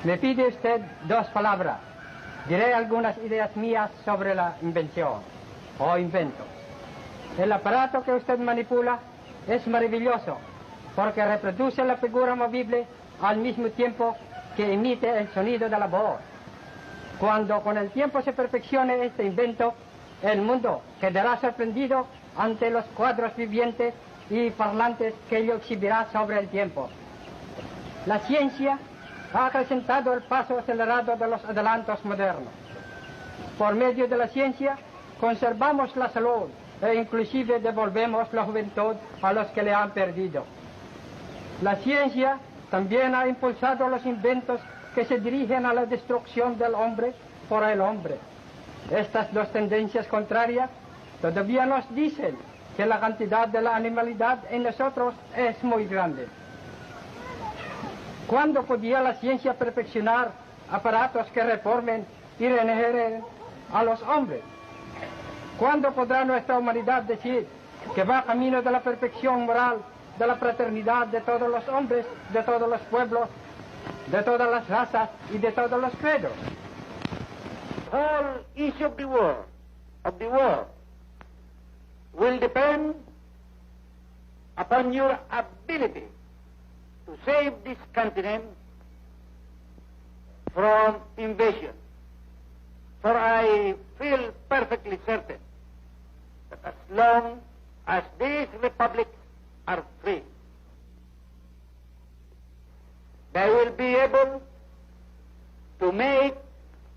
Me pide usted 2 palabras. Diré algunas ideas mías sobre la invención o invento. El aparato que usted manipula es maravilloso porque reproduce la figura movible al mismo tiempo que emite el sonido de la voz. Cuando con el tiempo se perfeccione este invento, el mundo quedará sorprendido ante los cuadros vivientes y parlantes que ello exhibirá sobre el tiempo. La ciencia ha acrecentado el paso acelerado de los adelantos modernos. Por medio de la ciencia conservamos la salud e inclusive devolvemos la juventud a los que le han perdido. La ciencia también ha impulsado los inventos que se dirigen a la destrucción del hombre por el hombre. Estas 2 tendencias contrarias todavía nos dicen que la cantidad de la animalidad en nosotros es muy grande. ¿Cuándo podía la ciencia perfeccionar aparatos que reformen y regeneren a los hombres? ¿Cuándo podrá nuestra humanidad decir que va camino de la perfección moral, de la fraternidad de todos los hombres, de todos los pueblos, de todas las razas y de todos los credos? Whole issue of the world will depend upon your ability to save this continent from invasion. For I feel perfectly certain that as long as these republics are free, they will be able to make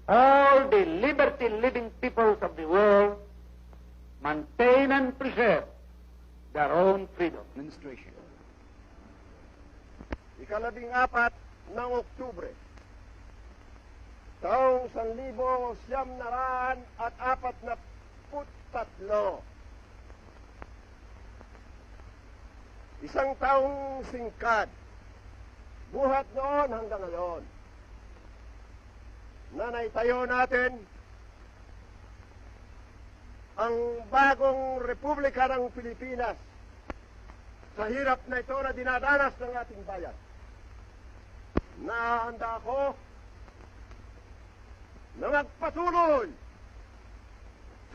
all the liberty-living peoples of the world maintain and preserve their own freedom. Administration. Ika-14 ng Oktubre, taong 1943. Isang taong singkad, buhat noon hanggang ngayon, na naitayo natin ang bagong Republika ng Pilipinas sa hirap na ito na dinadanas ng ating bayan. Nahanda ako na magpatuloy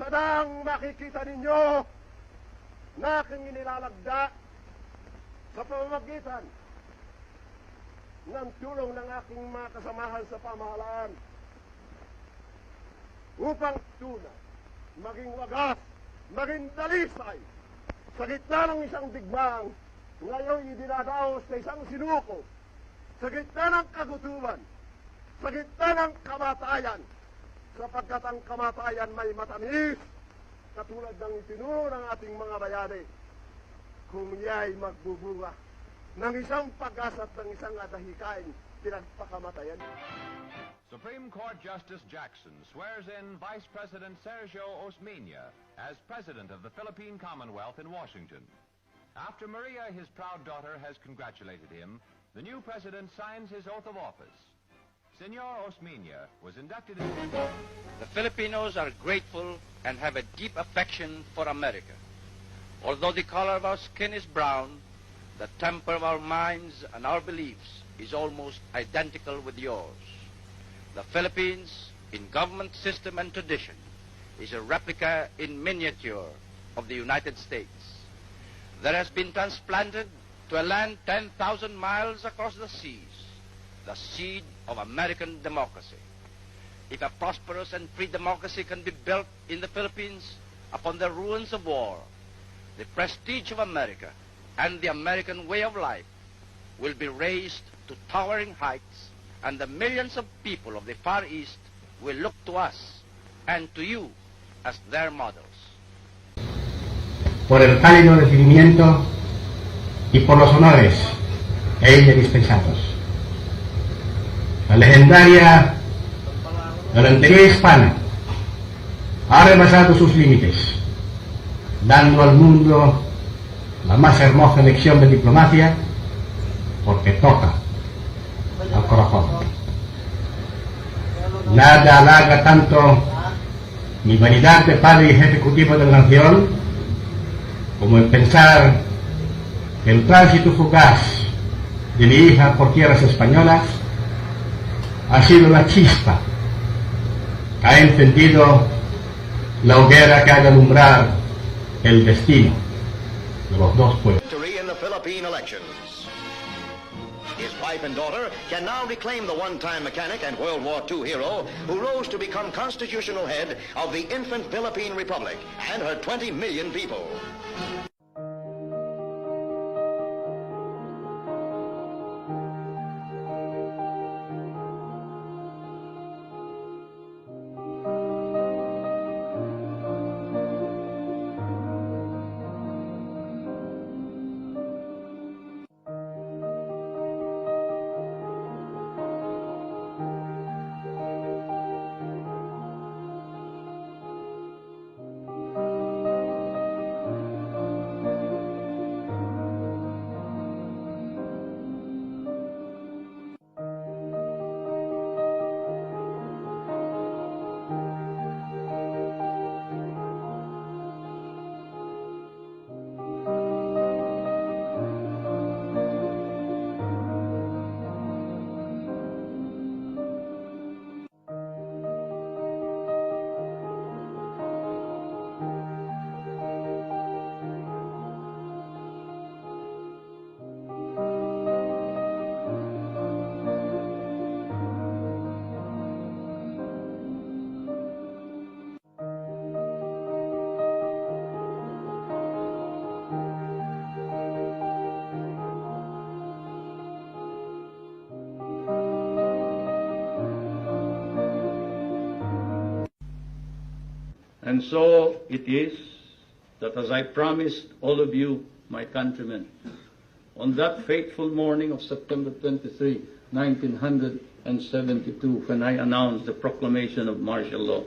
sa daang makikita ninyo na aking inilalagda sa pamamagitan ng tulong ng aking mga kasamahan sa pamahalaan upang tunay, maging wagas, maging dalisay sa gitna ng isang digmang ngayon idinadaos sa isang sinuko, sa gitna ng kagutuman, sa gitna ng kamatayan, sapagkat ang kamatayan may matamis katulad ng itinuro ng ating mga bayani kung iya'y magbubunga ng isang pag-asa at ng isang adahikain pinagpakamatayan. Supreme Court Justice Jackson swears in Vice President Sergio Osmenia as President of the Philippine Commonwealth in Washington. After Maria, his proud daughter, has congratulated him, the new president signs his oath of office. Senor Osmenia was inducted in... The Filipinos are grateful and have a deep affection for America. Although the color of our skin is brown, the temper of our minds and our beliefs is almost identical with yours. The Philippines, in government system and tradition, is a replica in miniature of the United States. There has been transplanted to a land 10,000 miles across the seas, the seed of American democracy. If a prosperous and free democracy can be built in the Philippines upon the ruins of war, the prestige of America and the American way of life will be raised to towering heights, and the millions of people of the Far East will look to us and to you as their models. Por el cálido recibimiento y por los honores a ella dispensados. La legendaria galantería hispana ha rebasado sus límites, dando al mundo la más hermosa lección de diplomacia, porque toca al corazón. Nada halaga tanto mi vanidad de padre y jefe ejecutivo de la nación como el pensar que el tránsito fugaz de mi hija por tierras españolas ha sido la chispa que ha encendido la hoguera que ha de alumbrar el destino de los dos pueblos. Victory in the Philippine elections. His wife and daughter can now reclaim the one-time mechanic and World War II hero who rose to become constitutional head of the infant Philippine Republic and her 20 million people. And so it is that as I promised all of you, my countrymen, on that fateful morning of September 23, 1972, when I announced the proclamation of martial law,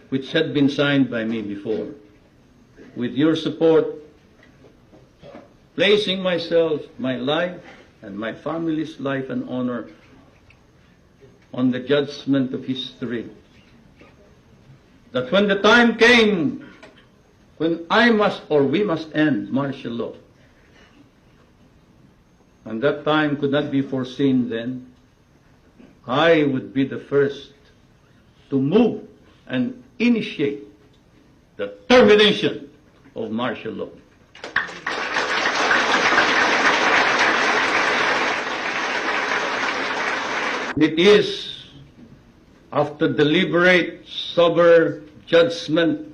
which had been signed by me before, with your support, placing myself, my life, and my family's life and honor on the judgment of history, that when the time came when I must or we must end martial law, and that time could not be foreseen then, I would be the first to move and initiate the termination of martial law. It is after deliberate, sober judgment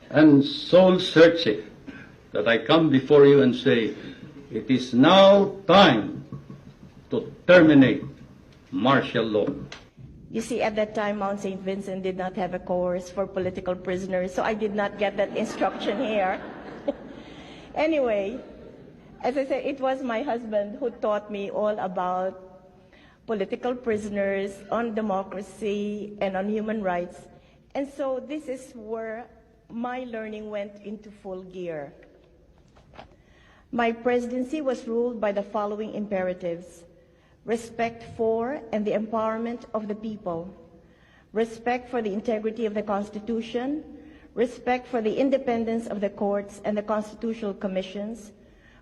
and soul-searching that I come before you and say, it is now time to terminate martial law. You see, at that time, Mount St. Vincent did not have a course for political prisoners, so I did not get that instruction here. Anyway, as I said, it was my husband who taught me all about political prisoners, on democracy, and on human rights. And so this is where my learning went into full gear. My presidency was ruled by the following imperatives: respect for and the empowerment of the people, respect for the integrity of the Constitution, respect for the independence of the courts and the constitutional commissions,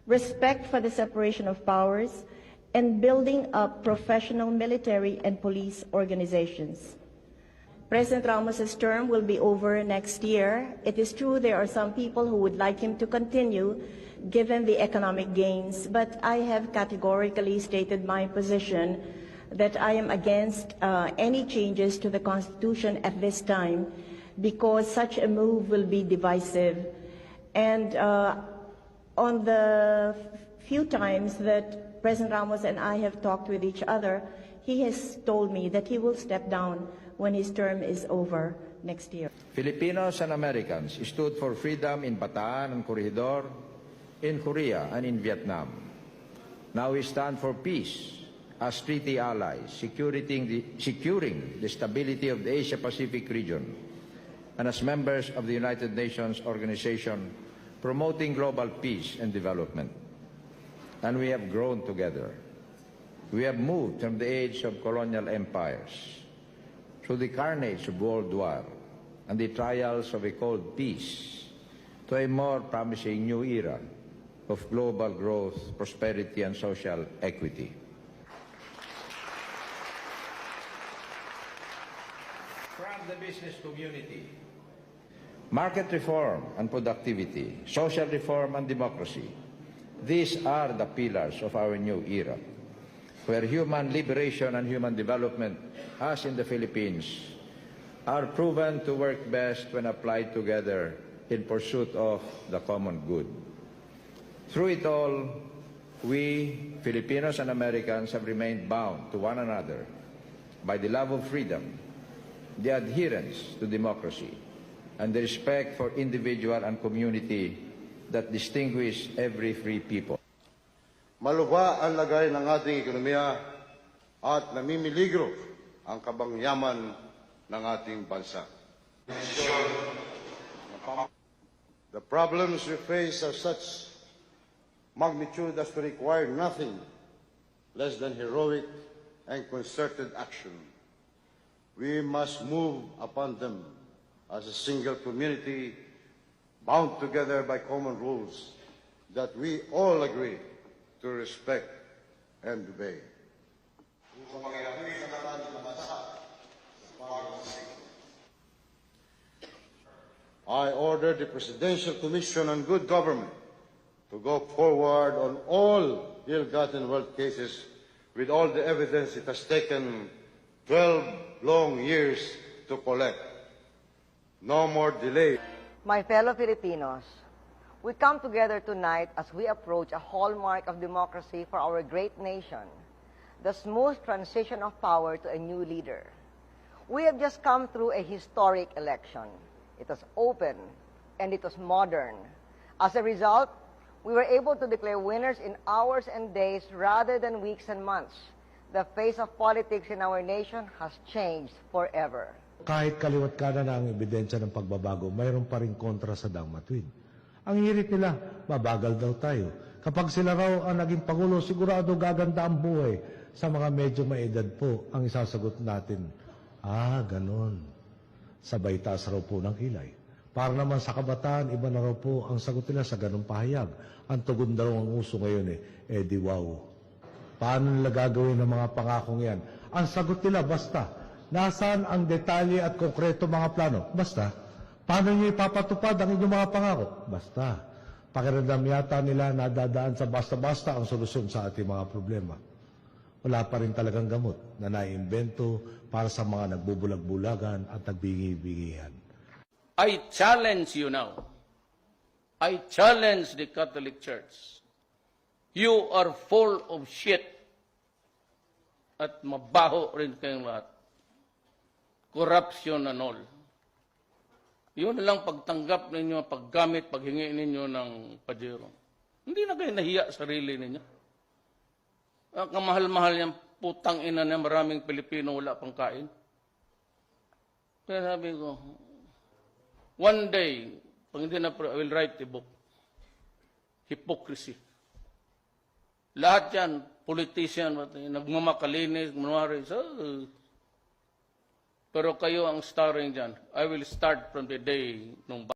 respect for the separation of powers, and building up professional military and police organizations. President Ramos's term will be over next year. It is true there are some people who would like him to continue given the economic gains, but I have categorically stated my position that I am against any changes to the Constitution at this time because such a move will be divisive. And on the few times that President Ramos and I have talked with each other, he has told me that he will step down when his term is over next year. Filipinos and Americans stood for freedom in Bataan and Corregidor, in Korea and in Vietnam. Now we stand for peace as treaty allies, securing the stability of the Asia-Pacific region, and as members of the United Nations Organization, promoting global peace and development. And we have grown together. We have moved from the age of colonial empires through the carnage of World War and the trials of a cold peace to a more promising new era of global growth, prosperity, and social equity. the business community. Market reform and productivity, social reform and democracy. These are the pillars of our new era, where human liberation and human development, as in the Philippines, are proven to work best when applied together in pursuit of the common good. Through it all, we, Filipinos and Americans, have remained bound to one another by the love of freedom, the adherence to democracy, and the respect for individual and community that distinguish every free people. Malubha ang lagay ng ating ekonomiya at namimiligro ang kabangyaman ng ating bansa. The problems we face are such magnitude as to require nothing less than heroic and concerted action. We must move upon them as a single community bound together by common rules that we all agree to respect and obey. I order the Presidential Commission on Good Government to go forward on all ill-gotten wealth cases with all the evidence it has taken 12 long years to collect. No more delay. My fellow Filipinos, we come together tonight as we approach a hallmark of democracy for our great nation, the smooth transition of power to a new leader. We have just come through a historic election. It was open and it was modern. As a result, we were able to declare winners in hours and days rather than weeks and months. The face of politics in our nation has changed forever. Kahit kaliwat kanan na ang ebidensya ng pagbabago, mayroon pa rin kontra sa dangmatwid. Ang hirit nila, mabagal daw tayo. Kapag sila raw ang naging Pangulo, sigurado gaganda ang buhay. Sa mga medyo maedad po, ang isasagot natin, ganon. Sabay taas raw po ng kilay. Para naman sa kabataan, iba na raw po ang sagot nila sa ganong pahayag. Ang tugon daw ang uso ngayon di wow. Paano nila gagawin ang mga pangakong yan? Ang sagot nila, basta. Nasaan ang detalye at konkreto mga plano? Basta. Paano niyo ipapatupad ang inyong mga pangako? Basta. Pakiramdam yata nila nadadaan sa basta-basta ang solusyon sa ating mga problema. Wala pa rin talagang gamot na naiimbento para sa mga nagbubulag-bulagan at nagbingi-bingihan. I challenge you now. I challenge the Catholic Church. You are full of shit. At mabaho rin kayong lahat. Corruption and all. Yun lang pagtanggap ninyo, paggamit, paghingi ninyo ng pajero. Hindi na kayo nahiya sarili ninyo. Ang kamahal-mahal yung putang ina na maraming Pilipino wala pang kain. Kaya sabi ko, one day, pag hindi na, I will write a book. Hypocrisy. Lahat yan, politician, nagmamakalinis, manwari. Pero kayo ang starring dyan. I will start from the day nung